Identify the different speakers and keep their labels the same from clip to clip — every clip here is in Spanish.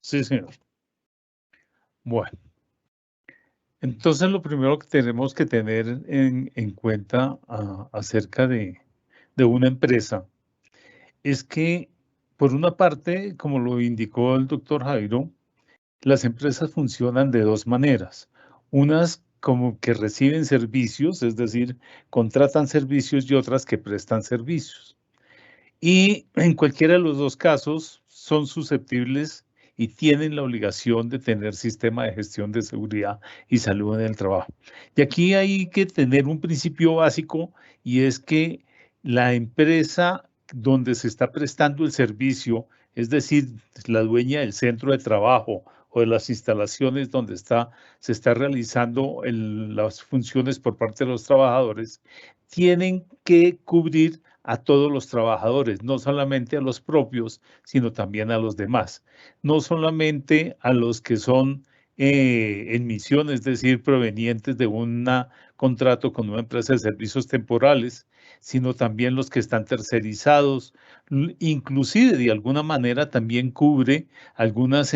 Speaker 1: Sí, señor. Bueno, entonces lo primero que tenemos que tener en cuenta acerca de una empresa es que, por una parte, como lo indicó el doctor Jairo, las empresas funcionan de dos maneras. Unas como que reciben servicios, es decir, contratan servicios y otras que prestan servicios. Y en cualquiera de los dos casos son susceptibles y tienen la obligación de tener sistema de gestión de seguridad y salud en el trabajo. Y aquí hay que tener un principio básico y es que la empresa donde se está prestando el servicio, es decir, la dueña del centro de trabajo o de las instalaciones donde se está realizando las funciones por parte de los trabajadores, tienen que cubrir a todos los trabajadores, no solamente a los propios, sino también a los demás. No solamente a los que son en misión, es decir, provenientes de un contrato con una empresa de servicios temporales, sino también los que están tercerizados, inclusive de alguna manera también cubre algunos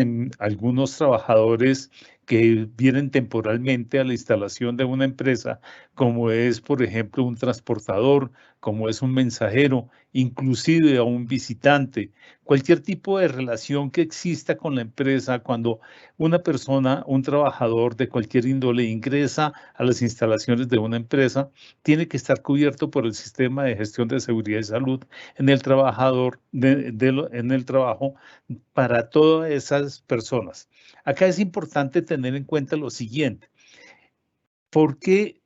Speaker 1: trabajadores que vienen temporalmente a la instalación de una empresa, como es, por ejemplo, un transportador, como es un mensajero, inclusive a un visitante, cualquier tipo de relación que exista con la empresa cuando una persona, un trabajador de cualquier índole ingresa a las instalaciones de una empresa, tiene que estar cubierto por el sistema de gestión de seguridad y salud en el trabajador, en el trabajo para todas esas personas. Acá es importante tener en cuenta lo siguiente. ¿Por qué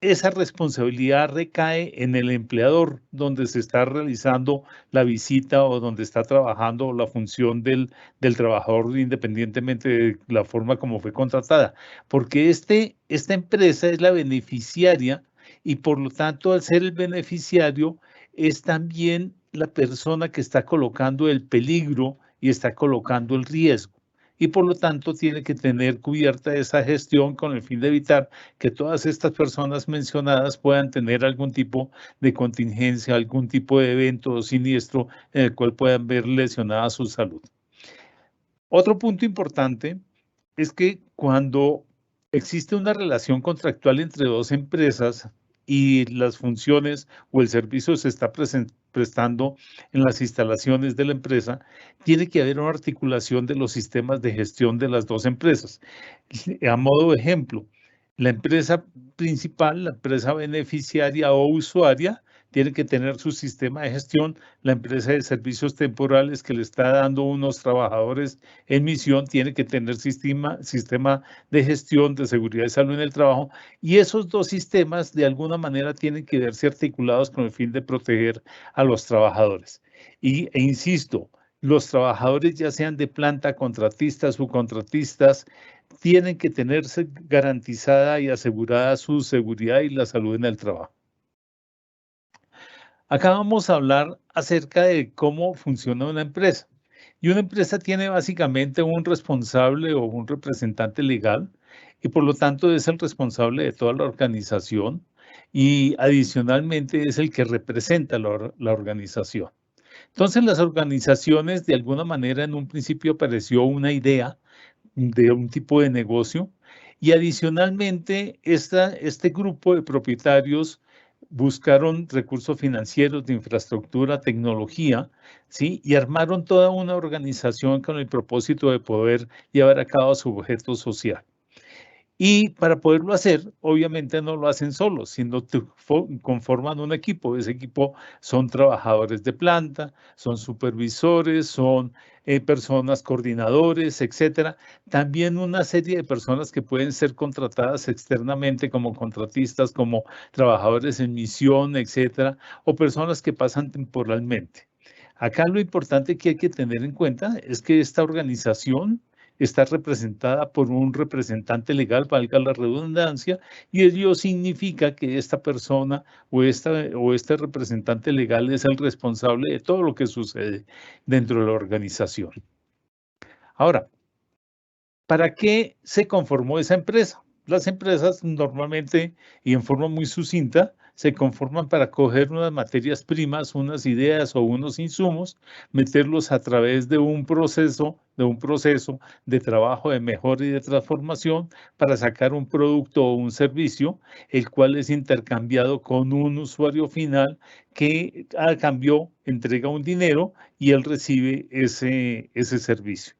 Speaker 1: esa responsabilidad recae en el empleador donde se está realizando la visita o donde está trabajando la función del trabajador independientemente de la forma como fue contratada? Porque esta empresa es la beneficiaria y por lo tanto al ser el beneficiario es también la persona que está colocando el peligro y está colocando el riesgo. Y por lo tanto tiene que tener cubierta esa gestión con el fin de evitar que todas estas personas mencionadas puedan tener algún tipo de contingencia, algún tipo de evento o siniestro en el cual puedan ver lesionada su salud. Otro punto importante es que cuando existe una relación contractual entre dos empresas y las funciones o el servicio se está prestando en las instalaciones de la empresa, tiene que haber una articulación de los sistemas de gestión de las dos empresas. A modo de ejemplo, la empresa principal, la empresa beneficiaria o usuaria, tiene que tener su sistema de gestión. La empresa de servicios temporales que le está dando unos trabajadores en misión tiene que tener sistema de gestión de seguridad y salud en el trabajo. Y esos dos sistemas de alguna manera tienen que verse articulados con el fin de proteger a los trabajadores. E insisto, los trabajadores, ya sean de planta, contratistas, subcontratistas, tienen que tenerse garantizada y asegurada su seguridad y la salud en el trabajo. Acá vamos a hablar acerca de cómo funciona una empresa. Y una empresa tiene básicamente un responsable o un representante legal y por lo tanto es el responsable de toda la organización y adicionalmente es el que representa la organización. Entonces las organizaciones de alguna manera en un principio apareció una idea de un tipo de negocio y adicionalmente este grupo de propietarios buscaron recursos financieros, de infraestructura, tecnología, ¿sí? Y armaron toda una organización con el propósito de poder llevar a cabo su objeto social. Y para poderlo hacer, obviamente no lo hacen solos, sino conforman un equipo. Ese equipo son trabajadores de planta, son supervisores, son personas coordinadores, etcétera. También una serie de personas que pueden ser contratadas externamente como contratistas, como trabajadores en misión, etcétera, o personas que pasan temporalmente. Acá lo importante que hay que tener en cuenta es que esta organización está representada por un representante legal, valga la redundancia, y ello significa que esta persona o este representante legal es el responsable de todo lo que sucede dentro de la organización. Ahora, ¿para qué se conformó esa empresa? Las empresas normalmente y en forma muy sucinta se conforman para coger unas materias primas, unas ideas o unos insumos, meterlos a través de un proceso de trabajo de mejora y de transformación para sacar un producto o un servicio, el cual es intercambiado con un usuario final que a cambio entrega un dinero y él recibe ese servicio.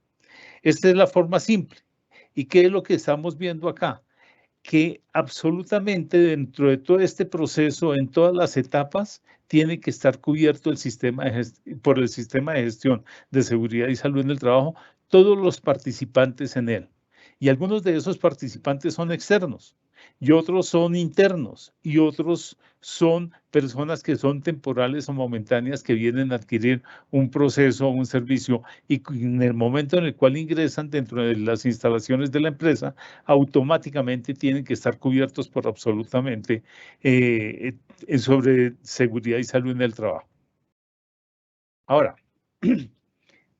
Speaker 1: Esta es la forma simple. ¿Y qué es lo que estamos viendo acá? Que absolutamente dentro de todo este proceso, en todas las etapas, tiene que estar cubierto por el sistema de gestión de seguridad y salud en el trabajo, todos los participantes en él. Y algunos de esos participantes son externos, y otros son internos, y otros son personas que son temporales o momentáneas que vienen a adquirir un proceso o un servicio y en el momento en el cual ingresan dentro de las instalaciones de la empresa, automáticamente tienen que estar cubiertos por absolutamente sobre seguridad y salud en el trabajo. Ahora,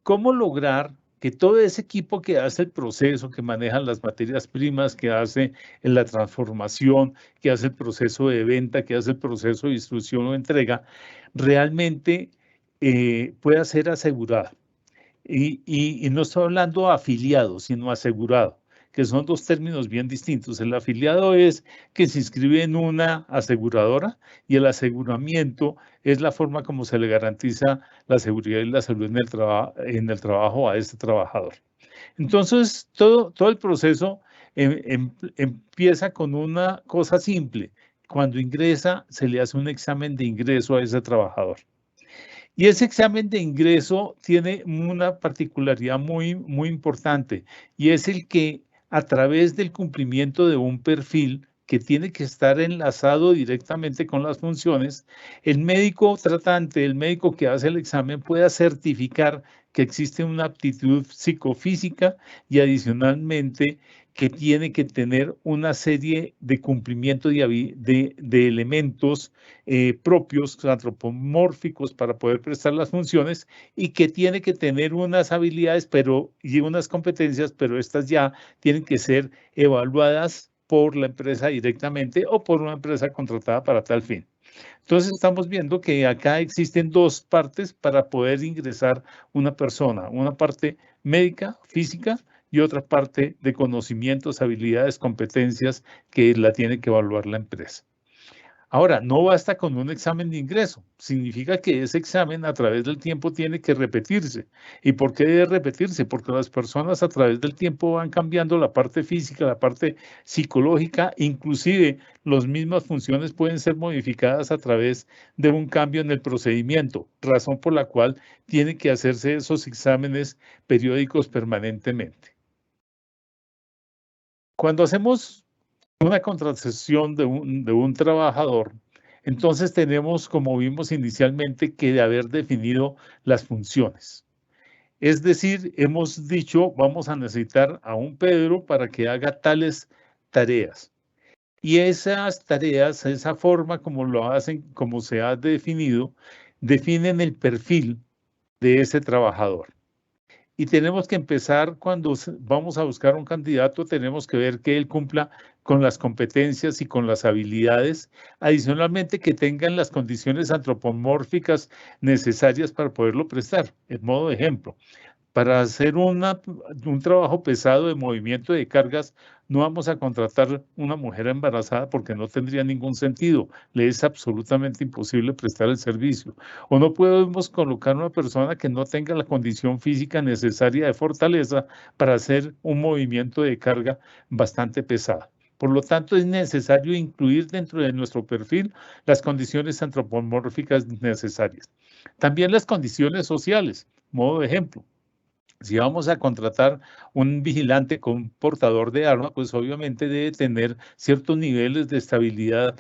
Speaker 1: ¿cómo lograr que todo ese equipo que hace el proceso, que maneja las materias primas, que hace en la transformación, que hace el proceso de venta, que hace el proceso de distribución o entrega, realmente pueda ser asegurado? Y no estoy hablando afiliado, sino asegurado, que son dos términos bien distintos. El afiliado es que se inscribe en una aseguradora y el aseguramiento es la forma como se le garantiza la seguridad y la salud en el trabajo a este trabajador. Entonces, todo el proceso empieza con una cosa simple. Cuando ingresa, se le hace un examen de ingreso a ese trabajador. Y ese examen de ingreso tiene una particularidad muy, muy importante y es el que a través del cumplimiento de un perfil que tiene que estar enlazado directamente con las funciones, el médico tratante, el médico que hace el examen pueda certificar que existe una aptitud psicofísica y adicionalmente que tiene que tener una serie de cumplimiento de elementos propios, antropomórficos para poder prestar las funciones y que tiene que tener unas habilidades y unas competencias, pero estas ya tienen que ser evaluadas por la empresa directamente o por una empresa contratada para tal fin. Entonces estamos viendo que acá existen dos partes para poder ingresar una persona, una parte médica, física, y otra parte de conocimientos, habilidades, competencias que la tiene que evaluar la empresa. Ahora, no basta con un examen de ingreso, significa que ese examen a través del tiempo tiene que repetirse. ¿Y por qué debe repetirse? Porque las personas a través del tiempo van cambiando la parte física, la parte psicológica, inclusive las mismas funciones pueden ser modificadas a través de un cambio en el procedimiento, razón por la cual tienen que hacerse esos exámenes periódicos permanentemente. Cuando hacemos una contratación de un trabajador, entonces tenemos, como vimos inicialmente, que de haber definido las funciones. Es decir, hemos dicho, vamos a necesitar a un Pedro para que haga tales tareas. Y esas tareas, esa forma como lo hacen, como se ha definido, definen el perfil de ese trabajador. Y tenemos que empezar cuando vamos a buscar un candidato, tenemos que ver que él cumpla con las competencias y con las habilidades, adicionalmente que tengan las condiciones antropomórficas necesarias para poderlo prestar. En modo de ejemplo, para hacer un trabajo pesado de movimiento de cargas, no vamos a contratar una mujer embarazada porque no tendría ningún sentido. Le es absolutamente imposible prestar el servicio. O no podemos colocar una persona que no tenga la condición física necesaria de fortaleza para hacer un movimiento de carga bastante pesado. Por lo tanto, es necesario incluir dentro de nuestro perfil las condiciones antropomórficas necesarias. También las condiciones sociales. Modo de ejemplo. Si vamos a contratar un vigilante con un portador de arma, pues obviamente debe tener ciertos niveles de estabilidad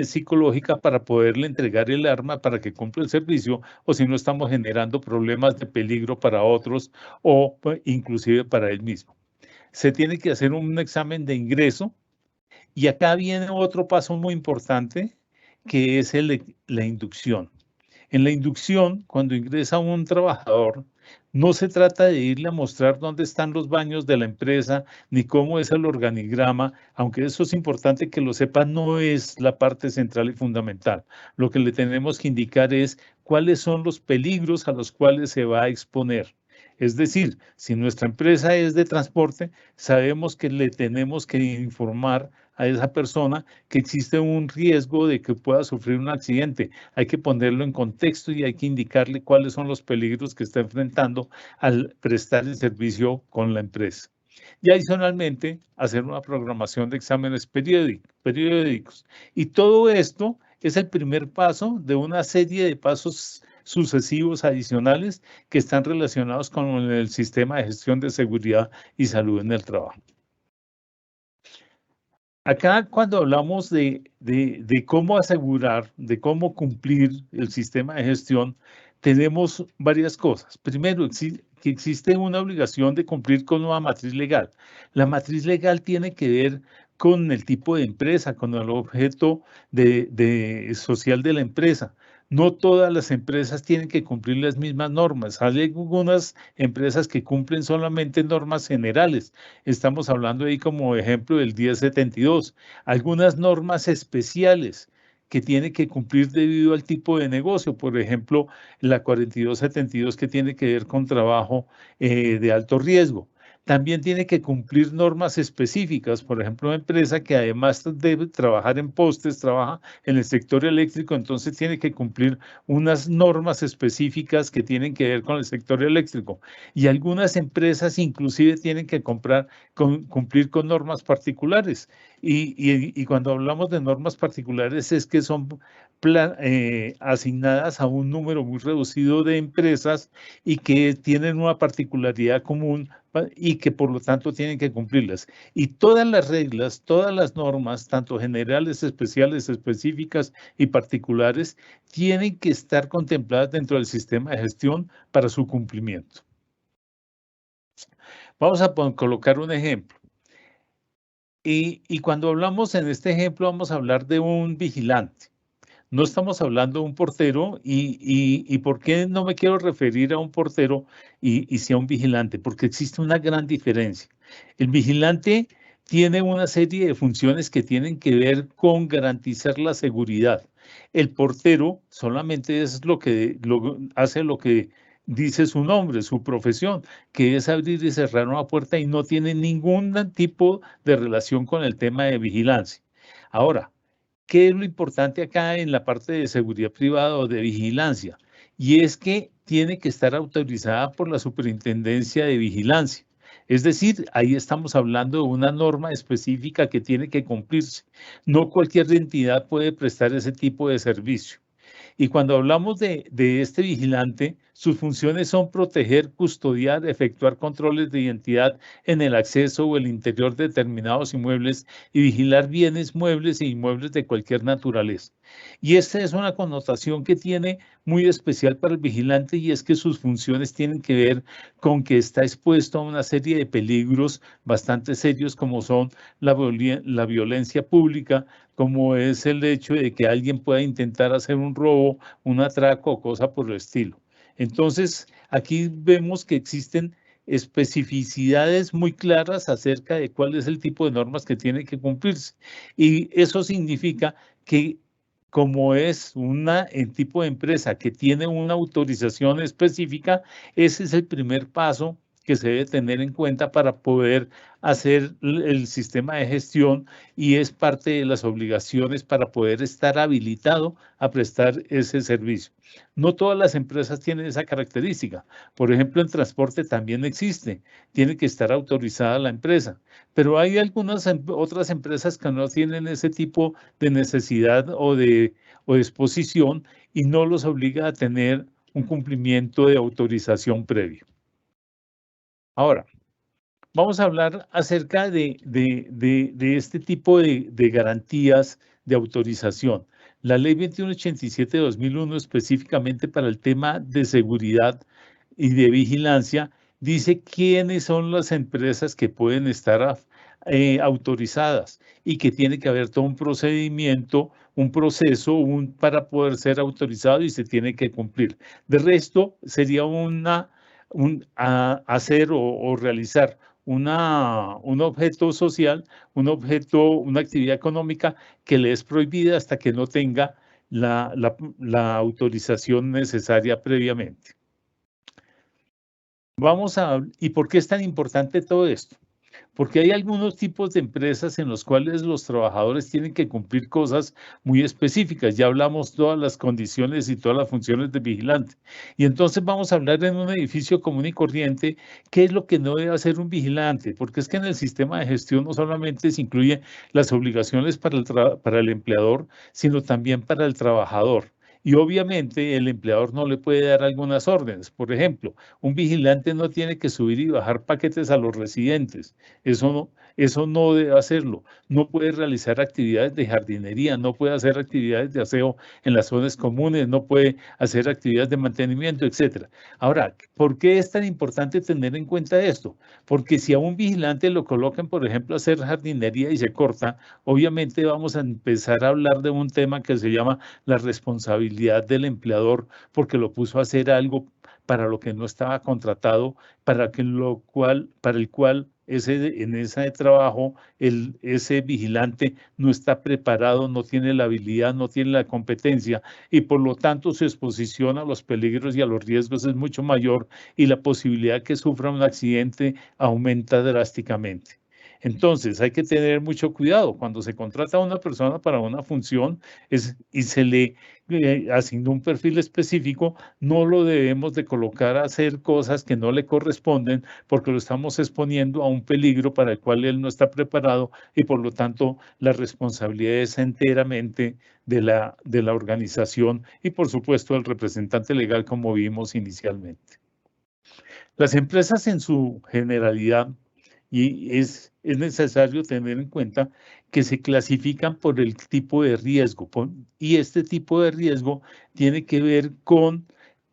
Speaker 1: psicológica para poderle entregar el arma para que cumpla el servicio, o si no estamos generando problemas de peligro para otros o pues, inclusive para él mismo. Se tiene que hacer un examen de ingreso y acá viene otro paso muy importante que es la inducción. En la inducción, cuando ingresa un trabajador, No se trata de irle a mostrar dónde están los baños de la empresa, ni cómo es el organigrama, aunque eso es importante que lo sepa, no es la parte central y fundamental. Lo que le tenemos que indicar es cuáles son los peligros a los cuales se va a exponer. Es decir, si nuestra empresa es de transporte, sabemos que le tenemos que informar a esa persona que existe un riesgo de que pueda sufrir un accidente. Hay que ponerlo en contexto y hay que indicarle cuáles son los peligros que está enfrentando al prestar el servicio con la empresa. Y adicionalmente, hacer una programación de exámenes periódicos. Y todo esto es el primer paso de una serie de pasos sucesivos adicionales que están relacionados con el sistema de gestión de seguridad y salud en el trabajo. Acá cuando hablamos de cómo asegurar, de cómo cumplir el sistema de gestión, tenemos varias cosas. Primero, que existe una obligación de cumplir con una matriz legal. La matriz legal tiene que ver con el tipo de empresa, con el objeto social de la empresa. No todas las empresas tienen que cumplir las mismas normas. Hay algunas empresas que cumplen solamente normas generales. Estamos hablando ahí como ejemplo del 1072. Algunas normas especiales que tiene que cumplir debido al tipo de negocio. Por ejemplo, la 4272 que tiene que ver con trabajo de alto riesgo. También tiene que cumplir normas específicas, por ejemplo, una empresa que además debe trabajar en postes, trabaja en el sector eléctrico, entonces tiene que cumplir unas normas específicas que tienen que ver con el sector eléctrico. Y algunas empresas inclusive tienen que cumplir con normas particulares. Y cuando hablamos de normas particulares es que son asignadas a un número muy reducido de empresas y que tienen una particularidad común y que por lo tanto tienen que cumplirlas. Y todas las reglas, todas las normas, tanto generales, especiales, específicas y particulares, tienen que estar contempladas dentro del sistema de gestión para su cumplimiento. Vamos a colocar un ejemplo. Y cuando hablamos en este ejemplo, vamos a hablar de un vigilante. No estamos hablando de un portero y ¿por qué no me quiero referir a un portero y sí a un vigilante? Porque existe una gran diferencia. El vigilante tiene una serie de funciones que tienen que ver con garantizar la seguridad. El portero solamente es hace lo que dice su nombre, su profesión, que es abrir y cerrar una puerta y no tiene ningún tipo de relación con el tema de vigilancia. Ahora, ¿qué es lo importante acá en la parte de seguridad privada o de vigilancia? Y es que tiene que estar autorizada por la Superintendencia de Vigilancia. Es decir, ahí estamos hablando de una norma específica que tiene que cumplirse. No cualquier entidad puede prestar ese tipo de servicio. Y cuando hablamos de este vigilante, sus funciones son proteger, custodiar, efectuar controles de identidad en el acceso o el interior de determinados inmuebles y vigilar bienes muebles e inmuebles de cualquier naturaleza. Y esta es una connotación que tiene muy especial para el vigilante y es que sus funciones tienen que ver con que está expuesto a una serie de peligros bastante serios como son la violencia pública, como es el hecho de que alguien pueda intentar hacer un robo, un atraco o cosa por el estilo. Entonces, aquí vemos que existen especificidades muy claras acerca de cuál es el tipo de normas que tiene que cumplirse. Y eso significa que como es un tipo de empresa que tiene una autorización específica, ese es el primer paso que se debe tener en cuenta para poder hacer el sistema de gestión y es parte de las obligaciones para poder estar habilitado a prestar ese servicio. No todas las empresas tienen esa característica. Por ejemplo, en transporte también existe. Tiene que estar autorizada la empresa. Pero hay algunas otras empresas que no tienen ese tipo de necesidad o de exposición y no los obliga a tener un cumplimiento de autorización previo. Ahora, vamos a hablar acerca de este tipo de garantías de autorización. La Ley 2187 de 2001, específicamente para el tema de seguridad y de vigilancia, dice quiénes son las empresas que pueden estar autorizadas y que tiene que haber todo un procedimiento, un proceso para poder ser autorizado y se tiene que cumplir. De resto, sería hacer o realizar un objeto social, una actividad económica que le es prohibida hasta que no tenga la autorización necesaria previamente. ¿Y por qué es tan importante todo esto? Porque hay algunos tipos de empresas en los cuales los trabajadores tienen que cumplir cosas muy específicas. Ya hablamos todas las condiciones y todas las funciones de vigilante. Y entonces vamos a hablar en un edificio común y corriente, qué es lo que no debe hacer un vigilante, porque es que en el sistema de gestión no solamente se incluye las obligaciones para el empleador, sino también para el trabajador. Y obviamente el empleador no le puede dar algunas órdenes. Por ejemplo, un vigilante no tiene que subir y bajar paquetes a los residentes. Eso no debe hacerlo. No puede realizar actividades de jardinería, no puede hacer actividades de aseo en las zonas comunes, no puede hacer actividades de mantenimiento, etcétera. Ahora, ¿por qué es tan importante tener en cuenta esto? Porque si a un vigilante lo colocan, por ejemplo, a hacer jardinería y se corta, obviamente vamos a empezar a hablar de un tema que se llama la responsabilidad del empleador, porque lo puso a hacer algo para lo que no estaba contratado, para el cual en ese trabajo ese vigilante no está preparado, no tiene la habilidad, no tiene la competencia y por lo tanto su exposición a los peligros y a los riesgos es mucho mayor y la posibilidad que sufra un accidente aumenta drásticamente. Entonces, hay que tener mucho cuidado. Cuando se contrata a una persona para una función y se le asigna un perfil específico, no lo debemos de colocar a hacer cosas que no le corresponden porque lo estamos exponiendo a un peligro para el cual él no está preparado y por lo tanto la responsabilidad es enteramente de la organización y por supuesto del representante legal como vimos inicialmente. Las empresas en su generalidad, y es necesario tener en cuenta que se clasifican por el tipo de riesgo, y este tipo de riesgo tiene que ver con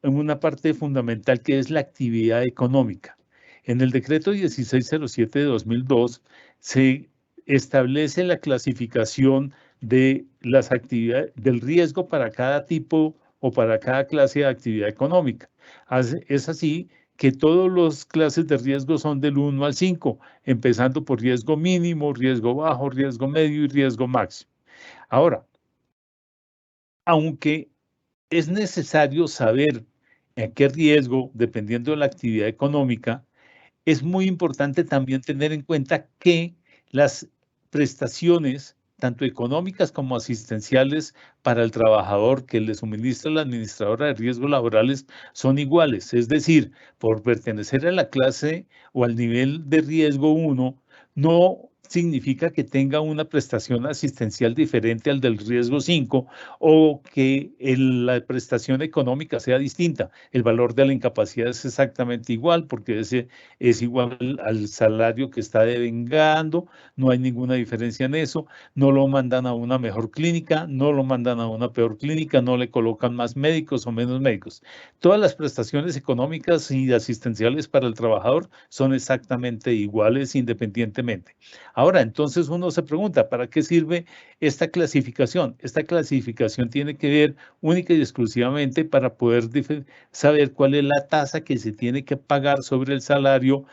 Speaker 1: una parte fundamental que es la actividad económica. En el decreto 1607 de 2002 se establece la clasificación de las actividades, del riesgo para cada tipo o para cada clase de actividad económica. Es así que todas las clases de riesgo son del 1 al 5, empezando por riesgo mínimo, riesgo bajo, riesgo medio y riesgo máximo. Ahora, aunque es necesario saber en qué riesgo, dependiendo de la actividad económica, es muy importante también tener en cuenta que las prestaciones, tanto económicas como asistenciales para el trabajador que le suministra la administradora de riesgos laborales son iguales. Es decir, por pertenecer a la clase o al nivel de riesgo 1, no significa que tenga una prestación asistencial diferente al del riesgo 5 o que la prestación económica sea distinta. El valor de la incapacidad es exactamente igual porque es igual al salario que está devengando, no hay ninguna diferencia en eso, no lo mandan a una mejor clínica, no lo mandan a una peor clínica, no le colocan más médicos o menos médicos. Todas las prestaciones económicas y asistenciales para el trabajador son exactamente iguales independientemente. Ahora, entonces uno se pregunta, ¿para qué sirve esta clasificación? Esta clasificación tiene que ver única y exclusivamente para poder saber cuál es la tasa que se tiene que pagar sobre el salario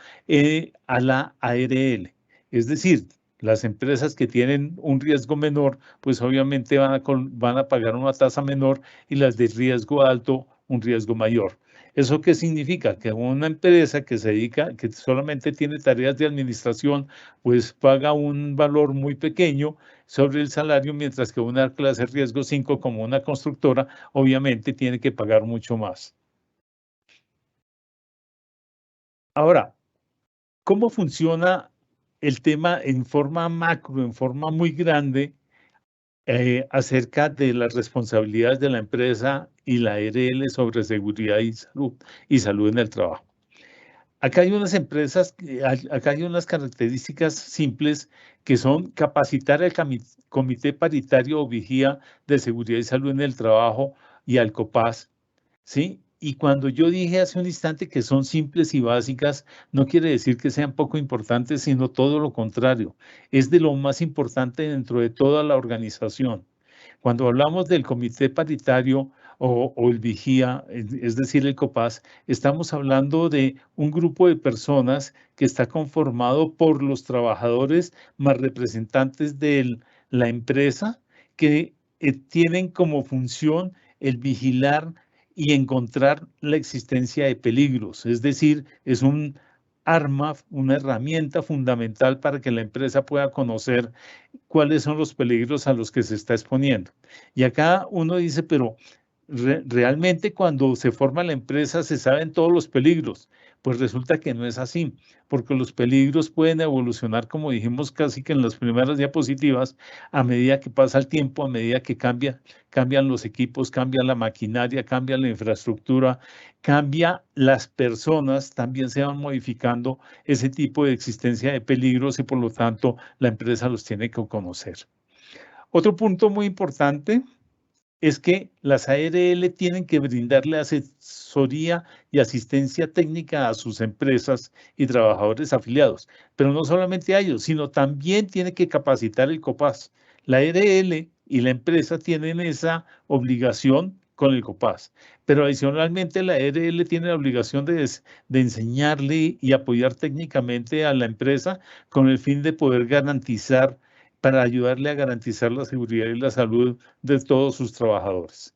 Speaker 1: a la ARL. Es decir, las empresas que tienen un riesgo menor, pues obviamente van a pagar una tasa menor y las de riesgo alto, un riesgo mayor. ¿Eso qué significa? Que una empresa que se dedica, que solamente tiene tareas de administración, pues paga un valor muy pequeño sobre el salario, mientras que una clase riesgo 5 como una constructora, obviamente tiene que pagar mucho más. Ahora, ¿cómo funciona el tema en forma macro, en forma muy grande, acerca de las responsabilidades de la empresa y la ARL sobre seguridad y salud en el trabajo? Acá hay unas empresas, acá hay unas características simples que son capacitar al Comité Paritario o Vigía de Seguridad y Salud en el Trabajo y al COPAS, ¿sí? Y cuando yo dije hace un instante que son simples y básicas, no quiere decir que sean poco importantes, sino todo lo contrario. Es de lo más importante dentro de toda la organización. Cuando hablamos del comité paritario, o el vigía, es decir, el COPAS, estamos hablando de un grupo de personas que está conformado por los trabajadores más representantes de la empresa que tienen como función el vigilar y encontrar la existencia de peligros. Es decir, es un arma, una herramienta fundamental para que la empresa pueda conocer cuáles son los peligros a los que se está exponiendo. Y acá uno dice, pero realmente cuando se forma la empresa se saben todos los peligros. Pues resulta que no es así, porque los peligros pueden evolucionar, como dijimos casi que en las primeras diapositivas, a medida que pasa el tiempo, a medida que cambian los equipos, cambia la maquinaria, cambia la infraestructura, cambia las personas, también se van modificando ese tipo de existencia de peligros y por lo tanto la empresa los tiene que conocer. Otro punto muy importante es que las ARL tienen que brindarle asesoría y asistencia técnica a sus empresas y trabajadores afiliados, pero no solamente a ellos, sino también tiene que capacitar el COPAS. La ARL y la empresa tienen esa obligación con el COPAS, pero adicionalmente la ARL tiene la obligación de enseñarle y apoyar técnicamente a la empresa con el fin de poder garantizar, para ayudarle a garantizar la seguridad y la salud de todos sus trabajadores.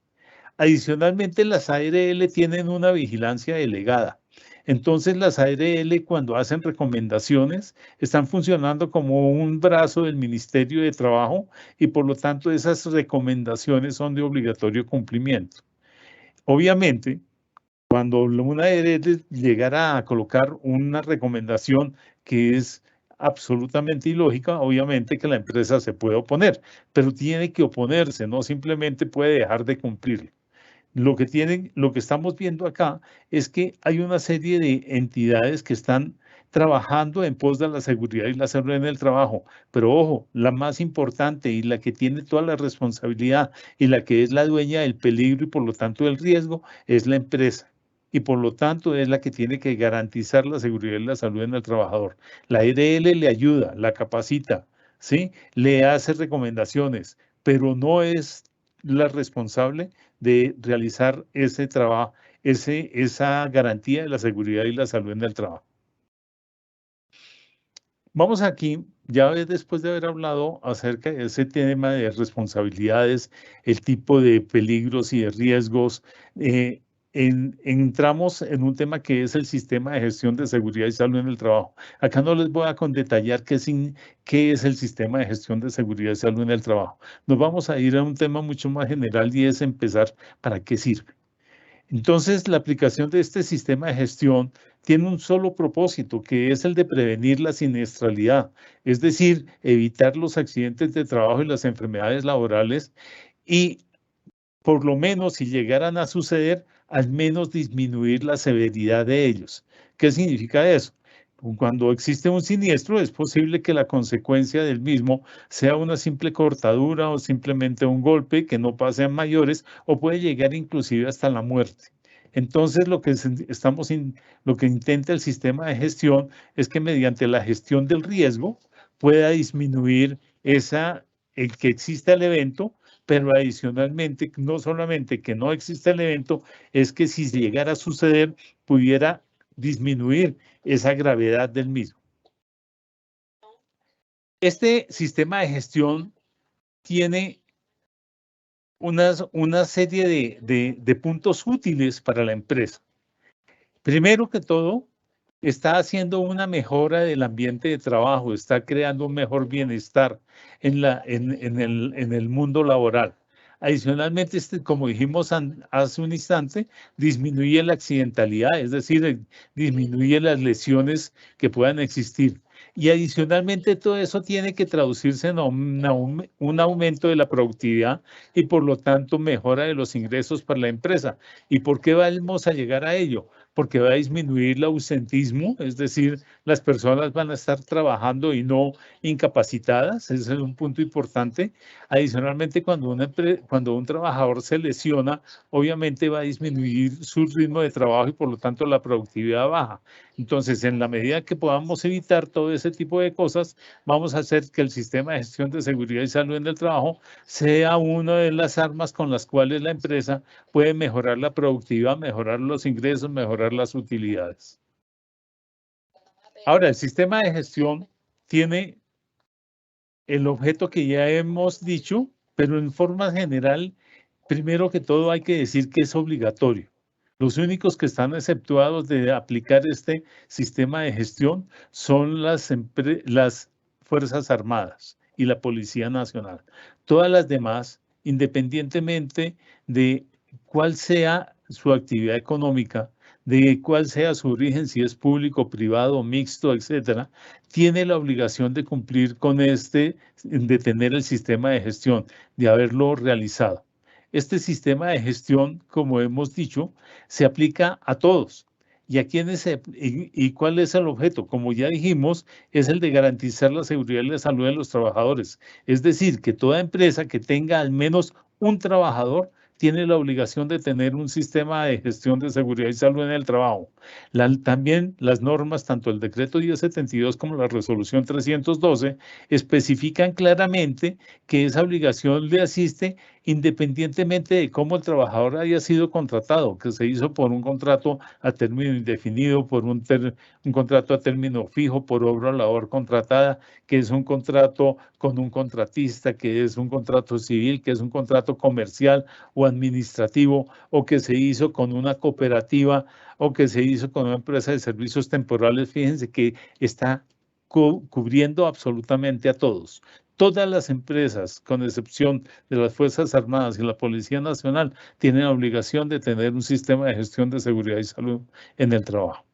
Speaker 1: Adicionalmente, las ARL tienen una vigilancia delegada. Entonces, las ARL, cuando hacen recomendaciones, están funcionando como un brazo del Ministerio de Trabajo y por lo tanto esas recomendaciones son de obligatorio cumplimiento. Obviamente, cuando una ARL llegara a colocar una recomendación que es absolutamente ilógica, obviamente que la empresa se puede oponer, pero tiene que oponerse, no simplemente puede dejar de cumplirlo. Lo que estamos viendo acá es que hay una serie de entidades que están trabajando en pos de la seguridad y la salud en el trabajo, pero ojo, la más importante y la que tiene toda la responsabilidad y la que es la dueña del peligro y por lo tanto del riesgo es la empresa. Y por lo tanto es la que tiene que garantizar la seguridad y la salud en el trabajador. La EDL le ayuda, la capacita, ¿sí? Le hace recomendaciones, pero no es la responsable de realizar ese trabajo, esa garantía de la seguridad y la salud en el trabajo. Vamos aquí, ya después de haber hablado acerca de ese tema de responsabilidades, el tipo de peligros y de riesgos, entramos en un tema que es el sistema de gestión de seguridad y salud en el trabajo. Acá no les voy a detallar qué es el sistema de gestión de seguridad y salud en el trabajo. Nos vamos a ir a un tema mucho más general y es empezar para qué sirve. Entonces, la aplicación de este sistema de gestión tiene un solo propósito, que es el de prevenir la siniestralidad, es decir, evitar los accidentes de trabajo y las enfermedades laborales y, por lo menos, si llegaran a suceder, al menos disminuir la severidad de ellos. ¿Qué significa eso? Cuando existe un siniestro, es posible que la consecuencia del mismo sea una simple cortadura o simplemente un golpe que no pase a mayores o puede llegar inclusive hasta la muerte. Entonces, lo que intenta el sistema de gestión es que mediante la gestión del riesgo pueda disminuir el que exista el evento, pero adicionalmente, no solamente que no exista el evento, es que si llegara a suceder, pudiera disminuir esa gravedad del mismo. Este sistema de gestión tiene una serie de puntos útiles para la empresa. Primero que todo, está haciendo una mejora del ambiente de trabajo, está creando un mejor bienestar en el mundo laboral. Adicionalmente, como dijimos hace un instante, disminuye la accidentalidad, es decir, disminuye las lesiones que puedan existir. Y adicionalmente todo eso tiene que traducirse en un aumento de la productividad y por lo tanto mejora de los ingresos para la empresa. ¿Y por qué vamos a llegar a ello? Porque va a disminuir el ausentismo, es decir, las personas van a estar trabajando y no incapacitadas, ese es un punto importante. Adicionalmente, cuando un trabajador se lesiona, obviamente va a disminuir su ritmo de trabajo y por lo tanto la productividad baja. Entonces, en la medida que podamos evitar todo ese tipo de cosas, vamos a hacer que el sistema de gestión de seguridad y salud en el trabajo sea una de las armas con las cuales la empresa puede mejorar la productividad, mejorar los ingresos, mejorar las utilidades. Ahora, el sistema de gestión tiene el objeto que ya hemos dicho, pero en forma general, primero que todo hay que decir que es obligatorio. Los únicos que están exceptuados de aplicar este sistema de gestión son las Fuerzas Armadas y la Policía Nacional. Todas las demás, independientemente de cuál sea su actividad económica, de cuál sea su origen, si es público, privado, mixto, etcétera, tiene la obligación de cumplir con de tener el sistema de gestión, de haberlo realizado. Este sistema de gestión, como hemos dicho, se aplica a todos. ¿Y a quiénes y cuál es el objeto? Como ya dijimos, es el de garantizar la seguridad y la salud de los trabajadores. Es decir, que toda empresa que tenga al menos un trabajador tiene la obligación de tener un sistema de gestión de seguridad y salud en el trabajo. También las normas, tanto el decreto 1072 como la resolución 312, especifican claramente que esa obligación le asiste independientemente de cómo el trabajador haya sido contratado, que se hizo por un contrato a término indefinido, por un contrato a término fijo, por obra o labor contratada, que es un contrato con un contratista, que es un contrato civil, que es un contrato comercial o administrativo, o que se hizo con una cooperativa, o que se hizo con una empresa de servicios temporales. Fíjense que está cubriendo absolutamente a todos. Todas las empresas, con excepción de las Fuerzas Armadas y la Policía Nacional, tienen la obligación de tener un sistema de gestión de seguridad y salud en el trabajo.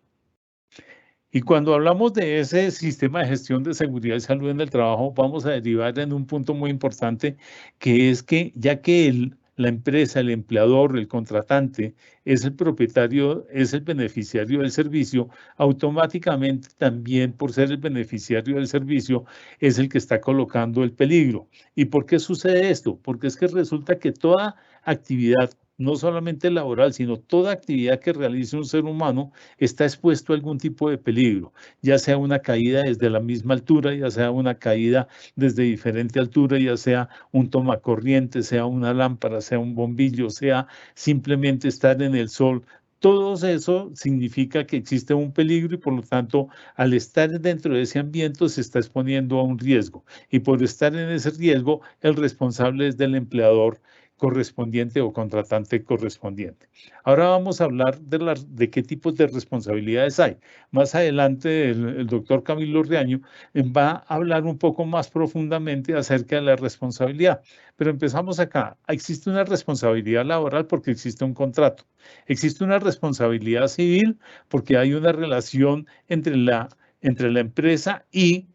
Speaker 1: Y cuando hablamos de ese sistema de gestión de seguridad y salud en el trabajo, vamos a derivar en un punto muy importante, que es que ya que la empresa, el empleador, el contratante, es el propietario, es el beneficiario del servicio, automáticamente también por ser el beneficiario del servicio, es el que está colocando el peligro. ¿Y por qué sucede esto? Porque es que resulta que toda actividad, no solamente laboral, sino toda actividad que realice un ser humano, está expuesto a algún tipo de peligro, ya sea una caída desde la misma altura, ya sea una caída desde diferente altura, ya sea un tomacorriente, sea una lámpara, sea un bombillo, sea simplemente estar en el sol. Todo eso significa que existe un peligro y por lo tanto al estar dentro de ese ambiente se está exponiendo a un riesgo y por estar en ese riesgo el responsable es del empleador correspondiente o contratante correspondiente. Ahora vamos a hablar de qué tipos de responsabilidades hay. Más adelante el doctor Camilo Riaño va a hablar un poco más profundamente acerca de la responsabilidad. Pero empezamos acá. Existe una responsabilidad laboral porque existe un contrato. Existe una responsabilidad civil porque hay una relación entre la empresa y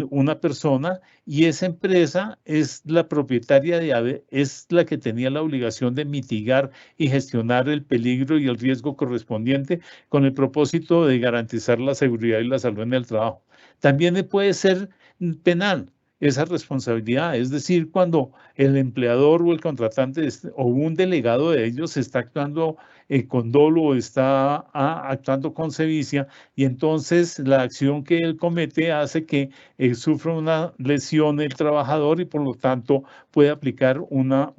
Speaker 1: una persona, y esa empresa es la propietaria es la que tenía la obligación de mitigar y gestionar el peligro y el riesgo correspondiente con el propósito de garantizar la seguridad y la salud en el trabajo. También puede ser penal esa responsabilidad, es decir, cuando el empleador o el contratante o un delegado de ellos está actuando con dolo o está actuando con sevicia, y entonces la acción que él comete hace que sufra una lesión el trabajador y por lo tanto puede aplicar una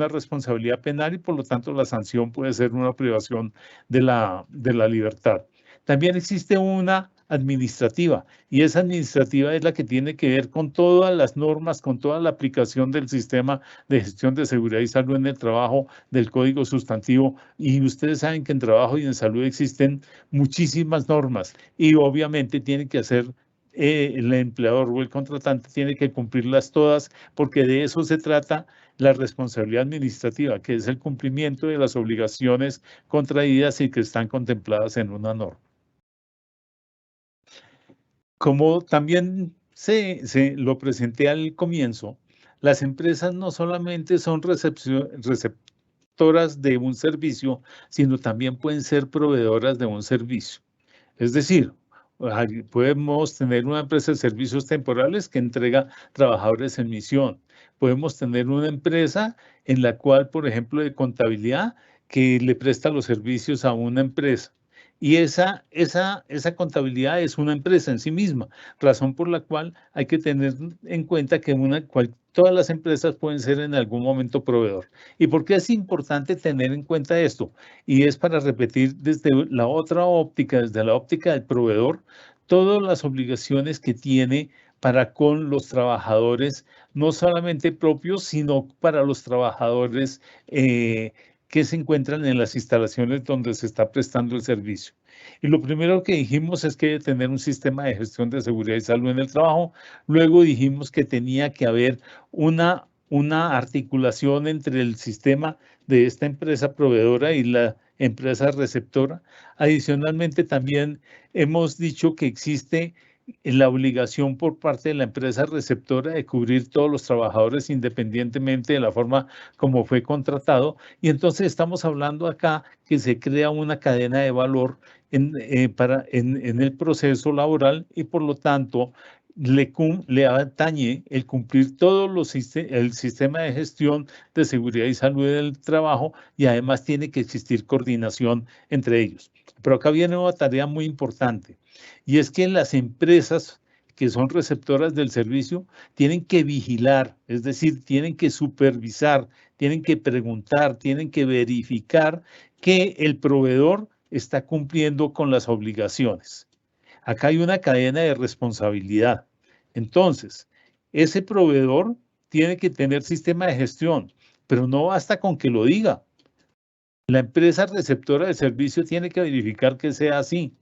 Speaker 1: responsabilidad penal y por lo tanto la sanción puede ser una privación de la libertad. También existe una administrativa, y esa administrativa es la que tiene que ver con todas las normas, con toda la aplicación del sistema de gestión de seguridad y salud en el trabajo, del código sustantivo, y ustedes saben que en trabajo y en salud existen muchísimas normas, y obviamente tiene que hacer el empleador o el contratante tiene que cumplirlas todas, porque de eso se trata la responsabilidad administrativa, que es el cumplimiento de las obligaciones contraídas y que están contempladas en una norma. Como también se lo presenté al comienzo, las empresas no solamente son receptoras de un servicio, sino también pueden ser proveedoras de un servicio. Es decir, podemos tener una empresa de servicios temporales que entrega trabajadores en misión. Podemos tener una empresa en la cual, por ejemplo, de contabilidad, que le presta los servicios a una empresa. Y esa contabilidad es una empresa en sí misma, razón por la cual hay que tener en cuenta que todas las empresas pueden ser en algún momento proveedor. ¿Y por qué es importante tener en cuenta esto? Y es para repetir desde la otra óptica, desde la óptica del proveedor, todas las obligaciones que tiene para con los trabajadores, no solamente propios, sino para los trabajadores que se encuentran en las instalaciones donde se está prestando el servicio. Y lo primero que dijimos es que hay que tener un sistema de gestión de seguridad y salud en el trabajo. Luego dijimos que tenía que haber una articulación entre el sistema de esta empresa proveedora y la empresa receptora. Adicionalmente, también hemos dicho que existe la obligación por parte de la empresa receptora de cubrir todos los trabajadores independientemente de la forma como fue contratado. Y entonces estamos hablando acá que se crea una cadena de valor en el proceso laboral y por lo tanto le atañe el cumplir el sistema de gestión de seguridad y salud del trabajo y además tiene que existir coordinación entre ellos. Pero acá viene una tarea muy importante y es que las empresas que son receptoras del servicio tienen que vigilar, es decir, tienen que supervisar, tienen que preguntar, tienen que verificar que el proveedor está cumpliendo con las obligaciones. Acá hay una cadena de responsabilidad. Entonces, ese proveedor tiene que tener sistema de gestión, pero no basta con que lo diga. La empresa receptora de servicio tiene que verificar que sea así.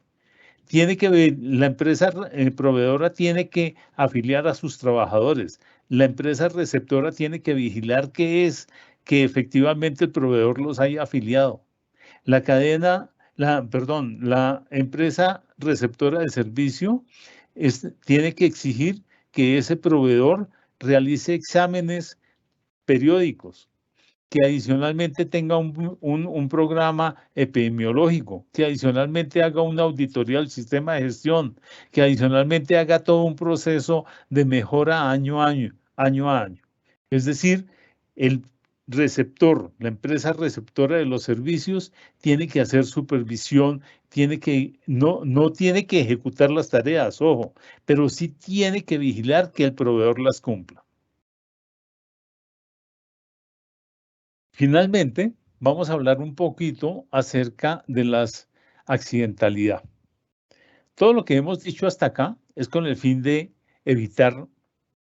Speaker 1: La empresa proveedora tiene que afiliar a sus trabajadores. La empresa receptora tiene que vigilar que efectivamente el proveedor los haya afiliado. La empresa receptora de servicio tiene que exigir que ese proveedor realice exámenes periódicos, que adicionalmente tenga un programa epidemiológico, que adicionalmente haga una auditoría del sistema de gestión, que adicionalmente haga todo un proceso de mejora año a año. Es decir, el la empresa receptora de los servicios, tiene que hacer supervisión, no tiene que ejecutar las tareas, ojo, pero sí tiene que vigilar que el proveedor las cumpla. Finalmente, vamos a hablar un poquito acerca de las accidentalidad. Todo lo que hemos dicho hasta acá es con el fin de evitar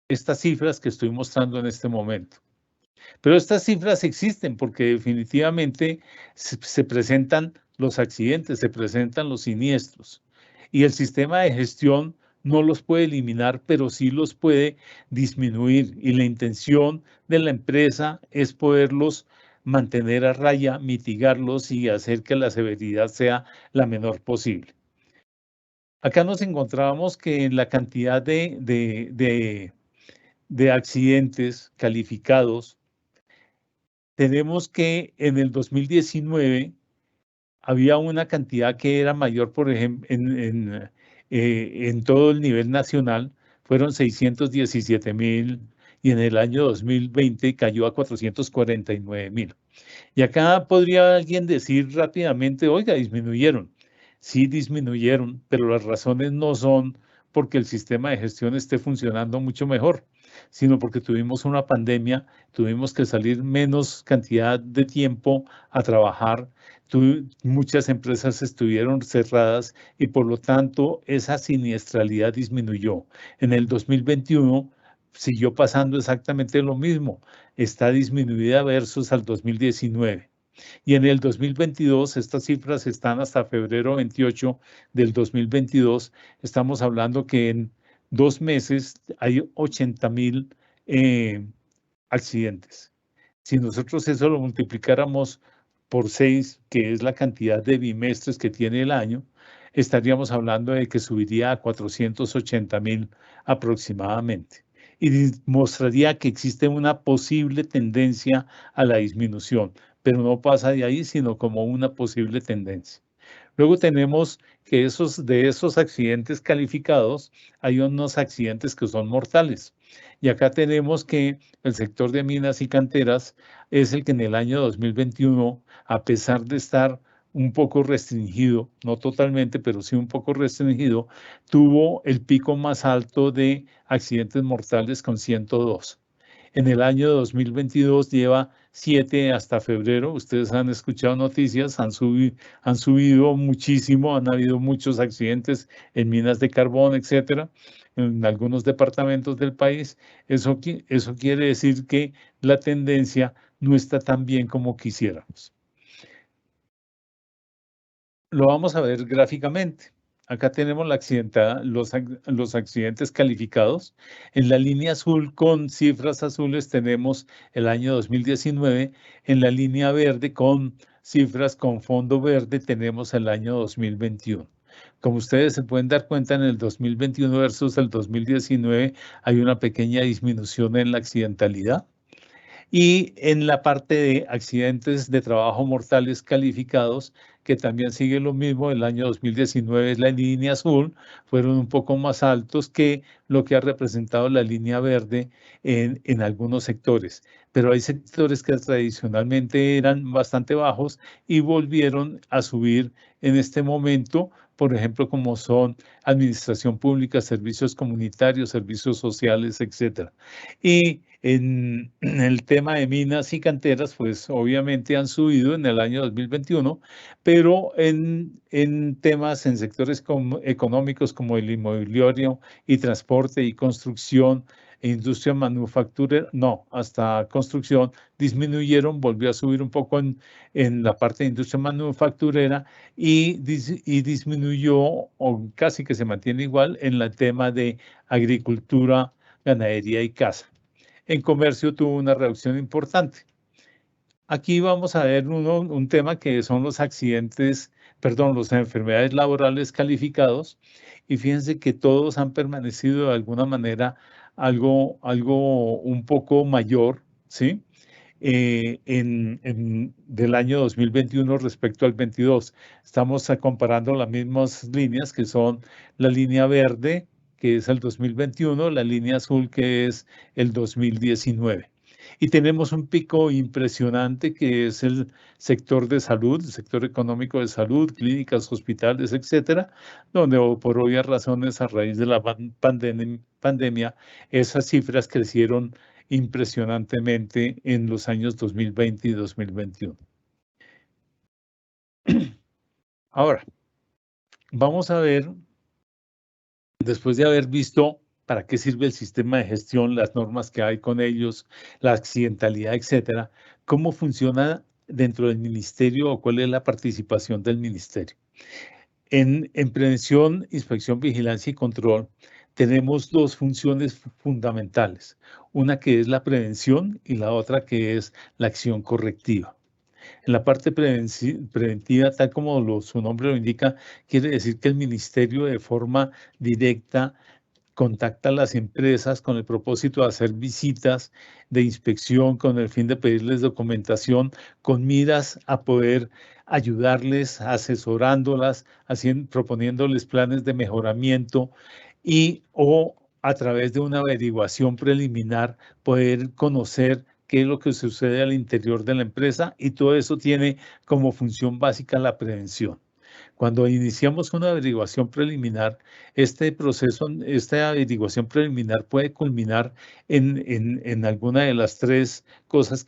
Speaker 1: estas cifras que estoy mostrando en este momento. Pero estas cifras existen porque definitivamente se presentan los accidentes, se presentan los siniestros. Y el sistema de gestión no los puede eliminar, pero sí los puede disminuir. Y la intención de la empresa es poderlos mantener a raya, mitigarlos y hacer que la severidad sea la menor posible. Acá nos encontrábamos que la cantidad de accidentes calificados, tenemos que en el 2019 había una cantidad que era mayor, por ejemplo, en todo el nivel nacional, fueron 617.000 y en el año 2020 cayó a 449.000. Y acá podría alguien decir rápidamente, oiga, disminuyeron. Sí, disminuyeron, pero las razones no son porque el sistema de gestión esté funcionando mucho mejor, sino porque tuvimos una pandemia, tuvimos que salir menos cantidad de tiempo a trabajar, muchas empresas estuvieron cerradas y por lo tanto esa siniestralidad disminuyó. En el 2021 siguió pasando exactamente lo mismo, está disminuida versus al 2019. Y en el 2022, estas cifras están hasta febrero 28 del 2022. Estamos hablando que en 2 meses hay 80.000 accidentes. Si nosotros eso lo multiplicáramos por 6, que es la cantidad de bimestres que tiene el año, estaríamos hablando de que subiría a 480.000 aproximadamente. Y mostraría que existe una posible tendencia a la disminución, pero no pasa de ahí, sino como una posible tendencia. Luego tenemos que de esos accidentes calificados, hay unos accidentes que son mortales. Y acá tenemos que el sector de minas y canteras es el que en el año 2021, a pesar de estar un poco restringido, no totalmente, pero sí un poco restringido, tuvo el pico más alto de accidentes mortales con 102. En el año 2022 lleva 7 hasta febrero. Ustedes han escuchado noticias, han subido muchísimo, han habido muchos accidentes en minas de carbón, etcétera, en algunos departamentos del país. Eso quiere decir que la tendencia no está tan bien como quisiéramos. Lo vamos a ver gráficamente. Acá tenemos los accidentes calificados. En la línea azul con cifras azules tenemos el año 2019. En la línea verde con cifras con fondo verde tenemos el año 2021. Como ustedes se pueden dar cuenta, en el 2021 versus el 2019 hay una pequeña disminución en la accidentalidad. Y en la parte de accidentes de trabajo mortales calificados, que también sigue lo mismo, el año 2019 es la línea azul, fueron un poco más altos que lo que ha representado la línea verde en algunos sectores. Pero hay sectores que tradicionalmente eran bastante bajos y volvieron a subir en este momento, por ejemplo, como son administración pública, servicios comunitarios, servicios sociales, etcétera. Y en el tema de minas y canteras, pues obviamente han subido en el año 2021, pero en temas, en sectores económicos como el inmobiliario y transporte y construcción e industria manufacturera, no, hasta construcción disminuyeron, volvió a subir un poco en la parte de industria manufacturera y disminuyó o casi que se mantiene igual en el tema de agricultura, ganadería y caza. En comercio tuvo una reducción importante. Aquí vamos a ver un tema que son los accidentes, perdón, las enfermedades laborales calificados, y fíjense que todos han permanecido de alguna manera algo un poco mayor, ¿sí? Del año 2021 respecto al 22. Estamos comparando las mismas líneas que son la línea verde, que es el 2021, la línea azul, que es el 2019. Y tenemos un pico impresionante que es el sector de salud, el sector económico de salud, clínicas, hospitales, etcétera, donde por obvias razones a raíz de la pandemia, esas cifras crecieron impresionantemente en los años 2020 y 2021. Ahora, vamos a ver, después de haber visto para qué sirve el sistema de gestión, las normas que hay con ellos, la accidentalidad, etcétera, cómo funciona dentro del ministerio o cuál es la participación del ministerio. En prevención, inspección, vigilancia y control tenemos dos funciones fundamentales, una que es la prevención y la otra que es la acción correctiva. En la parte preventiva, tal como su nombre lo indica, quiere decir que el ministerio de forma directa contacta a las empresas con el propósito de hacer visitas de inspección con el fin de pedirles documentación con miras a poder ayudarles, asesorándolas, proponiéndoles planes de mejoramiento y o a través de una averiguación preliminar poder conocer qué es lo que sucede al interior de la empresa y todo eso tiene como función básica la prevención. Cuando iniciamos una averiguación preliminar, este proceso, esta averiguación preliminar puede culminar en alguna de las tres cosas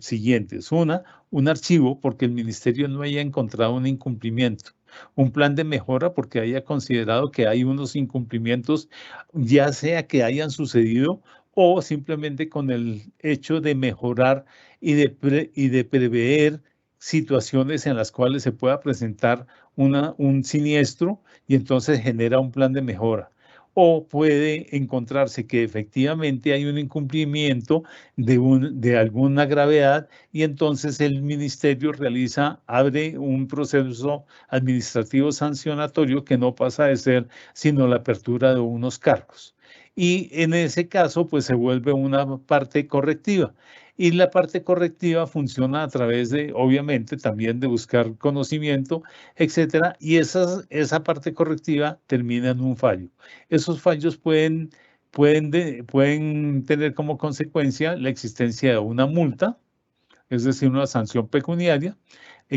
Speaker 1: siguientes. Una, un archivo porque el ministerio no haya encontrado un incumplimiento. Un plan de mejora porque haya considerado que hay unos incumplimientos, ya sea que hayan sucedido o simplemente con el hecho de mejorar y de prever situaciones en las cuales se pueda presentar un siniestro y entonces genera un plan de mejora. O puede encontrarse que efectivamente hay un incumplimiento de alguna gravedad y entonces el ministerio abre un proceso administrativo sancionatorio que no pasa de ser sino la apertura de unos cargos. Y en ese caso, pues se vuelve una parte correctiva. Y la parte correctiva funciona a través de, obviamente, también de buscar conocimiento, etcétera, y esa parte correctiva termina en un fallo. Esos fallos pueden tener como consecuencia la existencia de una multa, es decir, una sanción pecuniaria.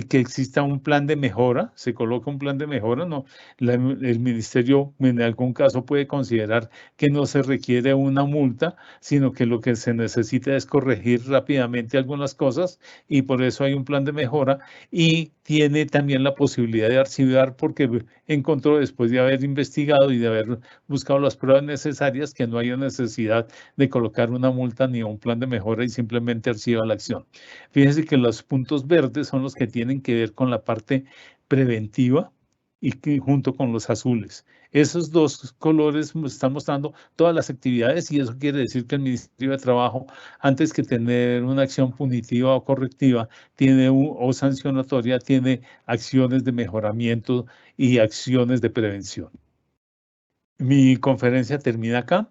Speaker 1: que exista un plan de mejora, se coloca un plan de mejora, no, el ministerio en algún caso puede considerar que no se requiere una multa, sino que lo que se necesita es corregir rápidamente algunas cosas y por eso hay un plan de mejora y tiene también la posibilidad de archivar porque encontró después de haber investigado y de haber buscado las pruebas necesarias que no haya necesidad de colocar una multa ni un plan de mejora y simplemente archiva la acción. Fíjense que los puntos verdes son los que tienen que ver con la parte preventiva y que junto con los azules. Esos dos colores están mostrando todas las actividades y eso quiere decir que el Ministerio de Trabajo, antes que tener una acción punitiva o correctiva, tiene o sancionatoria, tiene acciones de mejoramiento y acciones de prevención. Mi conferencia termina acá.